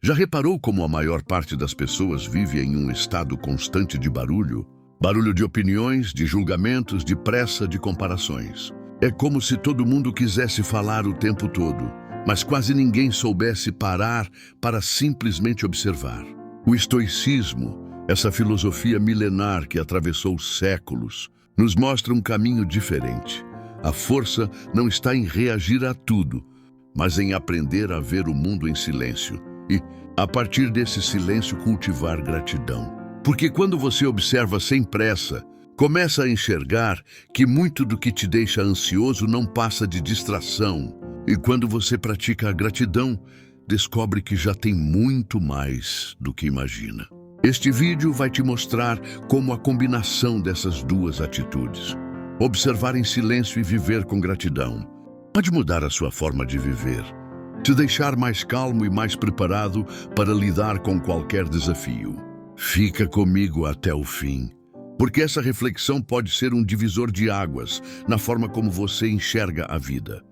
Já reparou como a maior parte das pessoas vive em um estado constante de barulho? Barulho de opiniões, de julgamentos, de pressa, de comparações. É como se todo mundo quisesse falar o tempo todo, mas quase ninguém soubesse parar para simplesmente observar. O estoicismo, essa filosofia milenar que atravessou séculos, nos mostra um caminho diferente. A força não está em reagir a tudo, mas em aprender a ver o mundo em silêncio e, a partir desse silêncio, cultivar gratidão. Porque quando você observa sem pressa, começa a enxergar que muito do que te deixa ansioso não passa de distração. E quando você pratica a gratidão, descobre que já tem muito mais do que imagina. Este vídeo vai te mostrar como a combinação dessas duas atitudes, observar em silêncio e viver com gratidão, pode mudar a sua forma de viver, te deixar mais calmo e mais preparado para lidar com qualquer desafio. Fica comigo até o fim, porque essa reflexão pode ser um divisor de águas na forma como você enxerga a vida.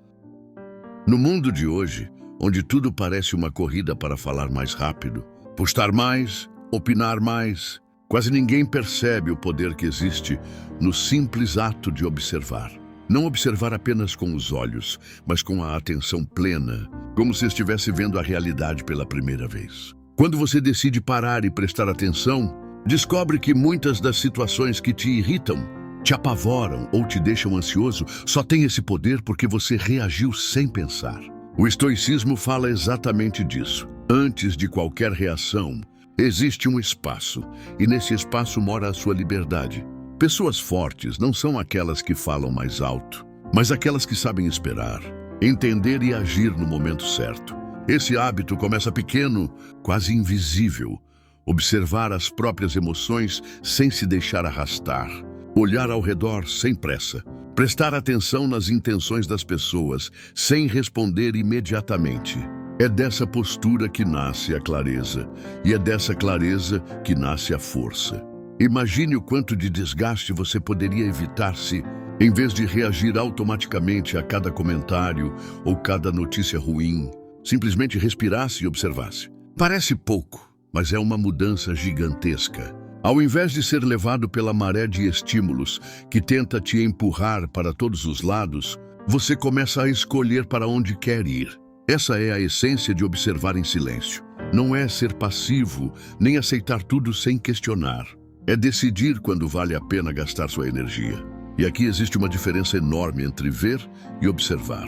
No mundo de hoje, onde tudo parece uma corrida para falar mais rápido, postar mais, opinar mais, quase ninguém percebe o poder que existe no simples ato de observar. Não observar apenas com os olhos, mas com a atenção plena, como se estivesse vendo a realidade pela primeira vez. Quando você decide parar e prestar atenção, descobre que muitas das situações que te irritam, te apavoram ou te deixam ansioso só têm esse poder porque você reagiu sem pensar. O estoicismo fala exatamente disso. Antes de qualquer reação, existe um espaço, e nesse espaço mora a sua liberdade. Pessoas fortes não são aquelas que falam mais alto, mas aquelas que sabem esperar, entender e agir no momento certo. Esse hábito começa pequeno, quase invisível. Observar as próprias emoções sem se deixar arrastar. Olhar ao redor sem pressa. Prestar atenção nas intenções das pessoas, sem responder imediatamente. É dessa postura que nasce a clareza, e é dessa clareza que nasce a força. Imagine o quanto de desgaste você poderia evitar se, em vez de reagir automaticamente a cada comentário ou cada notícia ruim, simplesmente respirasse e observasse. Parece pouco, mas é uma mudança gigantesca. Ao invés de ser levado pela maré de estímulos que tenta te empurrar para todos os lados, você começa a escolher para onde quer ir. Essa é a essência de observar em silêncio. Não é ser passivo, nem aceitar tudo sem questionar. É decidir quando vale a pena gastar sua energia. E aqui existe uma diferença enorme entre ver e observar.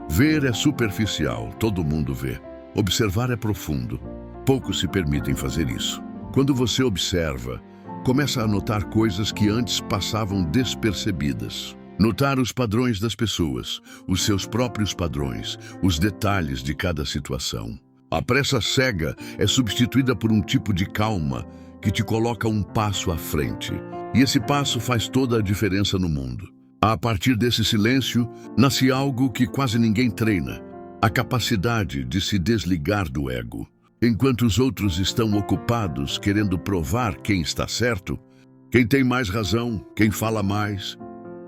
Ver é superficial, todo mundo vê. Observar é profundo. Poucos se permitem fazer isso. Quando você observa, começa a notar coisas que antes passavam despercebidas. Notar os padrões das pessoas, os seus próprios padrões, os detalhes de cada situação. A pressa cega é substituída por um tipo de calma que te coloca um passo à frente. E esse passo faz toda a diferença no mundo. A partir desse silêncio, nasce algo que quase ninguém treina: a capacidade de se desligar do ego. Enquanto os outros estão ocupados querendo provar quem está certo, quem tem mais razão, quem fala mais,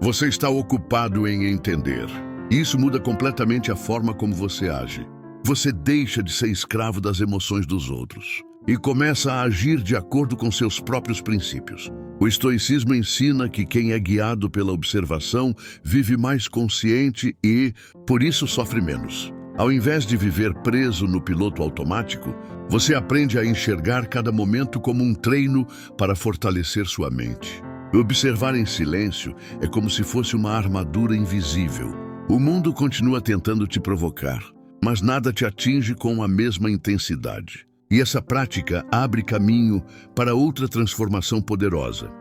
você está ocupado em entender. E isso muda completamente a forma como você age. Você deixa de ser escravo das emoções dos outros e começa a agir de acordo com seus próprios princípios. O estoicismo ensina que quem é guiado pela observação vive mais consciente e, por isso, sofre menos. Ao invés de viver preso no piloto automático, você aprende a enxergar cada momento como um treino para fortalecer sua mente. Observar em silêncio é como se fosse uma armadura invisível. O mundo continua tentando te provocar, mas nada te atinge com a mesma intensidade. E essa prática abre caminho para outra transformação poderosa,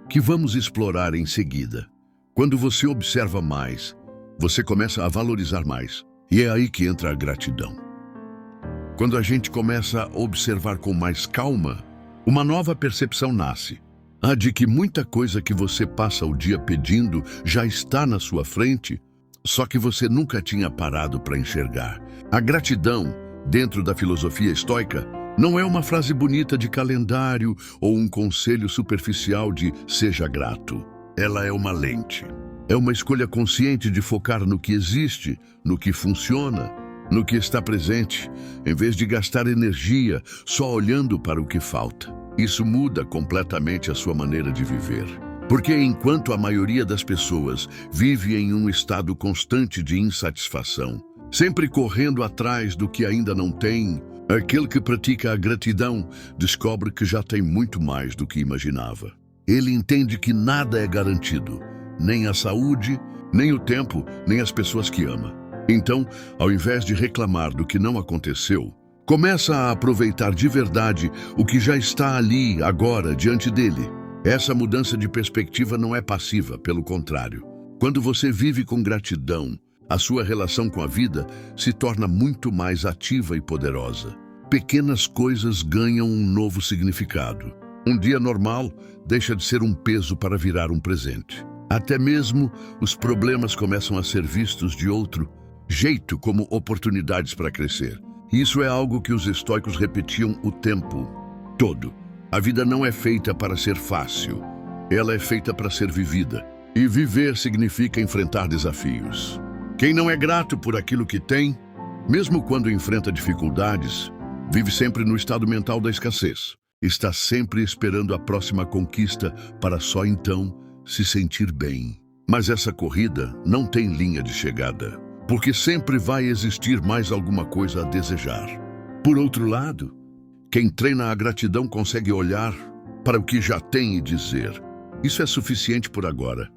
que vamos explorar em seguida. Quando você observa mais, você começa a valorizar mais. E é aí que entra a gratidão. Quando a gente começa a observar com mais calma, uma nova percepção nasce. A de que muita coisa que você passa o dia pedindo já está na sua frente, só que você nunca tinha parado para enxergar. A gratidão, dentro da filosofia estoica, não é uma frase bonita de calendário ou um conselho superficial de seja grato. Ela é uma lente. É uma escolha consciente de focar no que existe, no que funciona, no que está presente, em vez de gastar energia só olhando para o que falta. Isso muda completamente a sua maneira de viver. Porque enquanto a maioria das pessoas vive em um estado constante de insatisfação, sempre correndo atrás do que ainda não tem, aquele que pratica a gratidão descobre que já tem muito mais do que imaginava. Ele entende que nada é garantido, nem a saúde, nem o tempo, nem as pessoas que ama. Então, ao invés de reclamar do que não aconteceu, começa a aproveitar de verdade o que já está ali, agora, diante dele. Essa mudança de perspectiva não é passiva, pelo contrário. Quando você vive com gratidão, a sua relação com a vida se torna muito mais ativa e poderosa. Pequenas coisas ganham um novo significado. Um dia normal deixa de ser um peso para virar um presente. Até mesmo os problemas começam a ser vistos de outro jeito, como oportunidades para crescer. Isso é algo que os estoicos repetiam o tempo todo. A vida não é feita para ser fácil. Ela é feita para ser vivida. E viver significa enfrentar desafios. Quem não é grato por aquilo que tem, mesmo quando enfrenta dificuldades, vive sempre no estado mental da escassez. Está sempre esperando a próxima conquista para só então se sentir bem. Mas essa corrida não tem linha de chegada, porque sempre vai existir mais alguma coisa a desejar. Por outro lado, quem treina a gratidão consegue olhar para o que já tem e dizer: isso é suficiente por agora.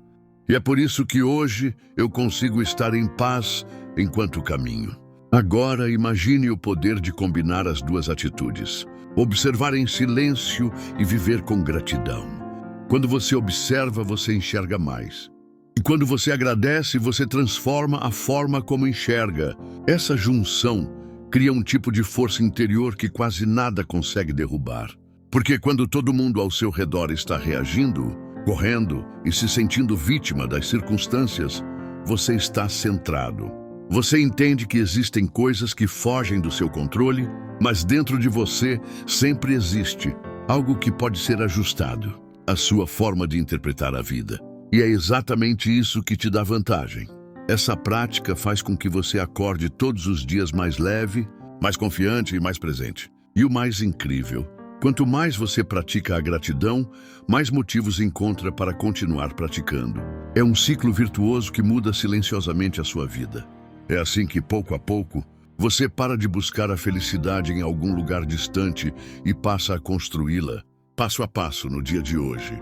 E é por isso que hoje eu consigo estar em paz enquanto caminho. Agora imagine o poder de combinar as duas atitudes. Observar em silêncio e viver com gratidão. Quando você observa, você enxerga mais. E quando você agradece, você transforma a forma como enxerga. Essa junção cria um tipo de força interior que quase nada consegue derrubar. Porque quando todo mundo ao seu redor está reagindo, correndo e se sentindo vítima das circunstâncias, você está centrado. Você entende que existem coisas que fogem do seu controle, mas dentro de você sempre existe algo que pode ser ajustado, a sua forma de interpretar a vida. E é exatamente isso que te dá vantagem. Essa prática faz com que você acorde todos os dias mais leve, mais confiante e mais presente. E o mais incrível, quanto mais você pratica a gratidão, mais motivos encontra para continuar praticando. É um ciclo virtuoso que muda silenciosamente a sua vida. É assim que, pouco a pouco, você para de buscar a felicidade em algum lugar distante e passa a construí-la, passo a passo, no dia de hoje.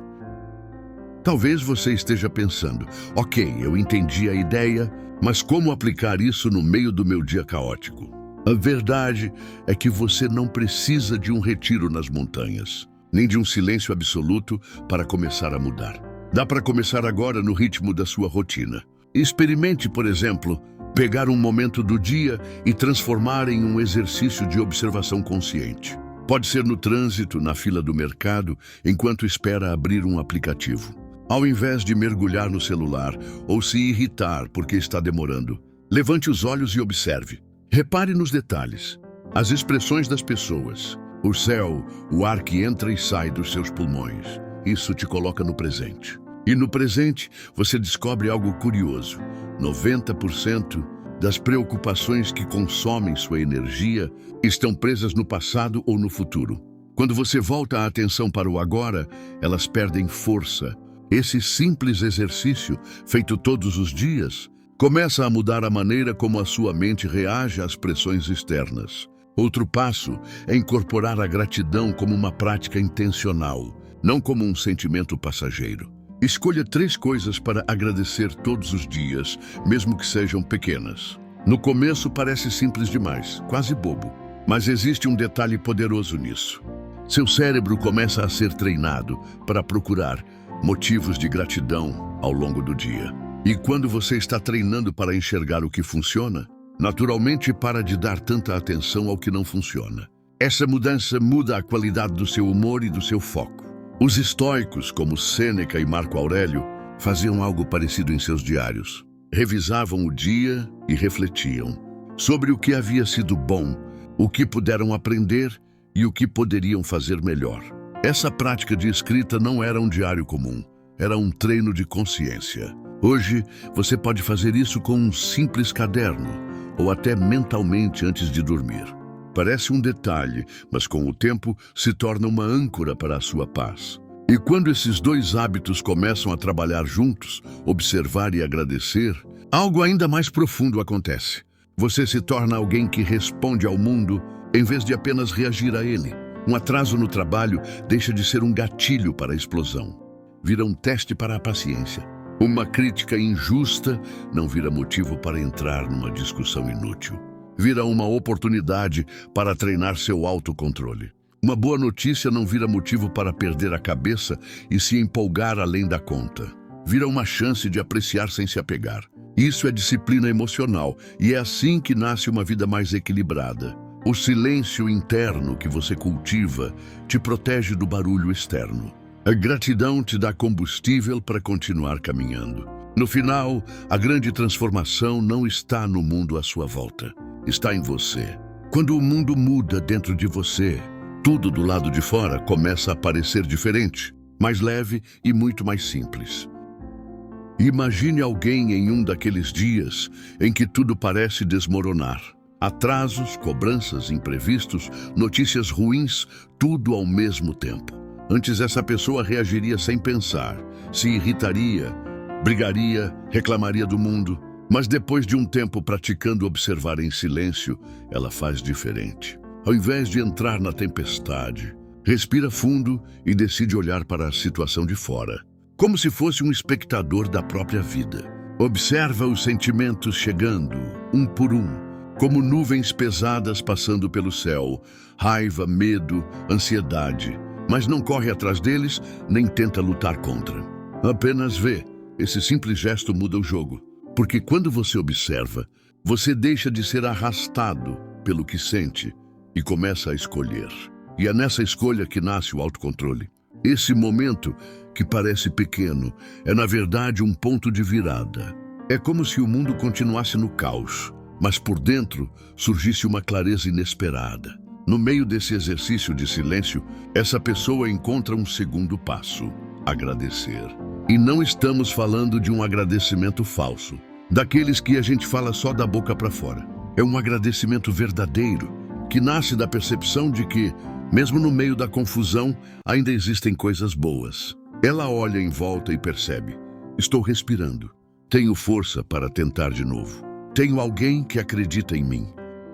Talvez você esteja pensando: ok, eu entendi a ideia, mas como aplicar isso no meio do meu dia caótico? A verdade é que você não precisa de um retiro nas montanhas, nem de um silêncio absoluto para começar a mudar. Dá para começar agora no ritmo da sua rotina. Experimente, por exemplo, pegar um momento do dia e transformar em um exercício de observação consciente. Pode ser no trânsito, na fila do mercado, enquanto espera abrir um aplicativo. Ao invés de mergulhar no celular ou se irritar porque está demorando, levante os olhos e observe. Repare nos detalhes, as expressões das pessoas, o céu, o ar que entra e sai dos seus pulmões. Isso te coloca no presente. E no presente, você descobre algo curioso. 90% das preocupações que consomem sua energia estão presas no passado ou no futuro. Quando você volta a atenção para o agora, elas perdem força. Esse simples exercício, feito todos os dias, começa a mudar a maneira como a sua mente reage às pressões externas. Outro passo é incorporar a gratidão como uma prática intencional, não como um sentimento passageiro. Escolha 3 coisas para agradecer todos os dias, mesmo que sejam pequenas. No começo parece simples demais, quase bobo, mas existe um detalhe poderoso nisso. Seu cérebro começa a ser treinado para procurar motivos de gratidão ao longo do dia. E quando você está treinando para enxergar o que funciona, naturalmente para de dar tanta atenção ao que não funciona. Essa mudança muda a qualidade do seu humor e do seu foco. Os estoicos, como Sêneca e Marco Aurélio, faziam algo parecido em seus diários. Revisavam o dia e refletiam sobre o que havia sido bom, o que puderam aprender e o que poderiam fazer melhor. Essa prática de escrita não era um diário comum, era um treino de consciência. Hoje, você pode fazer isso com um simples caderno ou até mentalmente antes de dormir. Parece um detalhe, mas com o tempo se torna uma âncora para a sua paz. E quando esses dois hábitos começam a trabalhar juntos, observar e agradecer, algo ainda mais profundo acontece. Você se torna alguém que responde ao mundo em vez de apenas reagir a ele. Um atraso no trabalho deixa de ser um gatilho para a explosão. Vira um teste para a paciência. Uma crítica injusta não vira motivo para entrar numa discussão inútil. Vira uma oportunidade para treinar seu autocontrole. Uma boa notícia não vira motivo para perder a cabeça e se empolgar além da conta. Vira uma chance de apreciar sem se apegar. Isso é disciplina emocional e é assim que nasce uma vida mais equilibrada. O silêncio interno que você cultiva te protege do barulho externo. A gratidão te dá combustível para continuar caminhando. No final, a grande transformação não está no mundo à sua volta. Está em você. Quando o mundo muda dentro de você, tudo do lado de fora começa a parecer diferente, mais leve e muito mais simples. Imagine alguém em um daqueles dias em que tudo parece desmoronar. Atrasos, cobranças, imprevistos, notícias ruins, tudo ao mesmo tempo. Antes essa pessoa reagiria sem pensar, se irritaria, brigaria, reclamaria do mundo. Mas depois de um tempo praticando observar em silêncio, ela faz diferente. Ao invés de entrar na tempestade, respira fundo e decide olhar para a situação de fora, como se fosse um espectador da própria vida. Observa os sentimentos chegando, um por um, como nuvens pesadas passando pelo céu, raiva, medo, ansiedade, mas não corre atrás deles, nem tenta lutar contra. Apenas vê. Esse simples gesto muda o jogo, porque quando você observa, você deixa de ser arrastado pelo que sente e começa a escolher. E é nessa escolha que nasce o autocontrole. Esse momento, que parece pequeno, é na verdade um ponto de virada. É como se o mundo continuasse no caos, mas por dentro surgisse uma clareza inesperada. No meio desse exercício de silêncio, essa pessoa encontra um segundo passo: agradecer. E não estamos falando de um agradecimento falso, daqueles que a gente fala só da boca para fora. É um agradecimento verdadeiro, que nasce da percepção de que, mesmo no meio da confusão, ainda existem coisas boas. Ela olha em volta e percebe: estou respirando. Tenho força para tentar de novo. Tenho alguém que acredita em mim.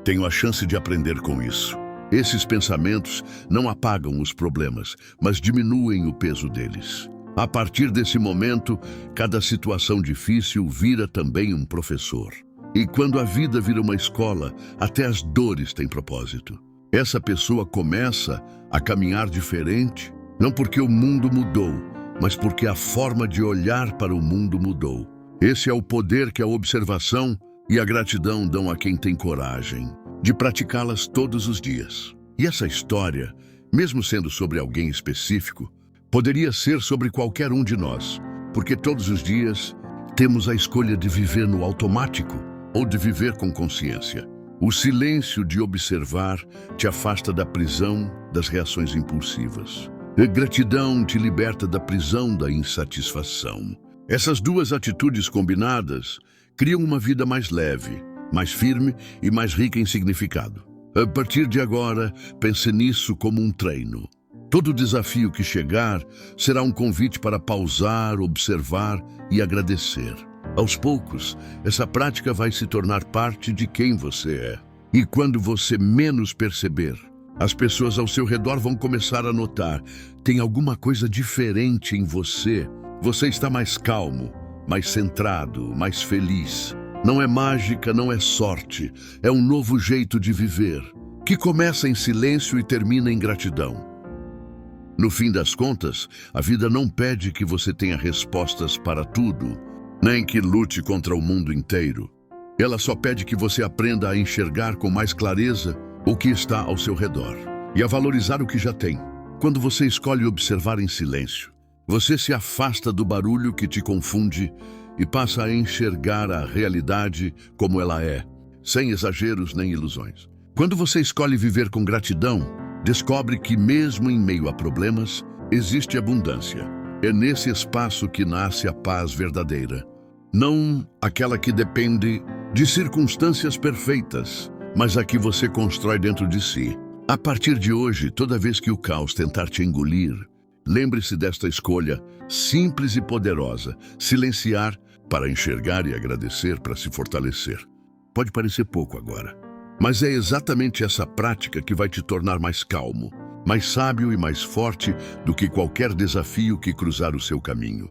Tenho a chance de aprender com isso. Esses pensamentos não apagam os problemas, mas diminuem o peso deles. A partir desse momento, cada situação difícil vira também um professor. E quando a vida vira uma escola, até as dores têm propósito. Essa pessoa começa a caminhar diferente, não porque o mundo mudou, mas porque a forma de olhar para o mundo mudou. Esse é o poder que a observação e a gratidão dão a quem tem coragem de praticá-las todos os dias. E essa história, mesmo sendo sobre alguém específico, poderia ser sobre qualquer um de nós, porque todos os dias temos a escolha de viver no automático ou de viver com consciência. O silêncio de observar te afasta da prisão das reações impulsivas. A gratidão te liberta da prisão da insatisfação. Essas duas atitudes combinadas criam uma vida mais leve, mais firme e mais rica em significado. A partir de agora, pense nisso como um treino. Todo desafio que chegar será um convite para pausar, observar e agradecer. Aos poucos, essa prática vai se tornar parte de quem você é. E quando você menos perceber, as pessoas ao seu redor vão começar a notar: tem alguma coisa diferente em você. Você está mais calmo, mais centrado, mais feliz. Não é mágica, não é sorte. É um novo jeito de viver, que começa em silêncio e termina em gratidão. No fim das contas, a vida não pede que você tenha respostas para tudo, nem que lute contra o mundo inteiro. Ela só pede que você aprenda a enxergar com mais clareza o que está ao seu redor e a valorizar o que já tem. Quando você escolhe observar em silêncio, você se afasta do barulho que te confunde e passa a enxergar a realidade como ela é, sem exageros nem ilusões. Quando você escolhe viver com gratidão, descobre que mesmo em meio a problemas, existe abundância. É nesse espaço que nasce a paz verdadeira. Não aquela que depende de circunstâncias perfeitas, mas a que você constrói dentro de si. A partir de hoje, toda vez que o caos tentar te engolir, lembre-se desta escolha simples e poderosa: silenciar para enxergar e agradecer para se fortalecer. Pode parecer pouco agora, mas é exatamente essa prática que vai te tornar mais calmo, mais sábio e mais forte do que qualquer desafio que cruzar o seu caminho.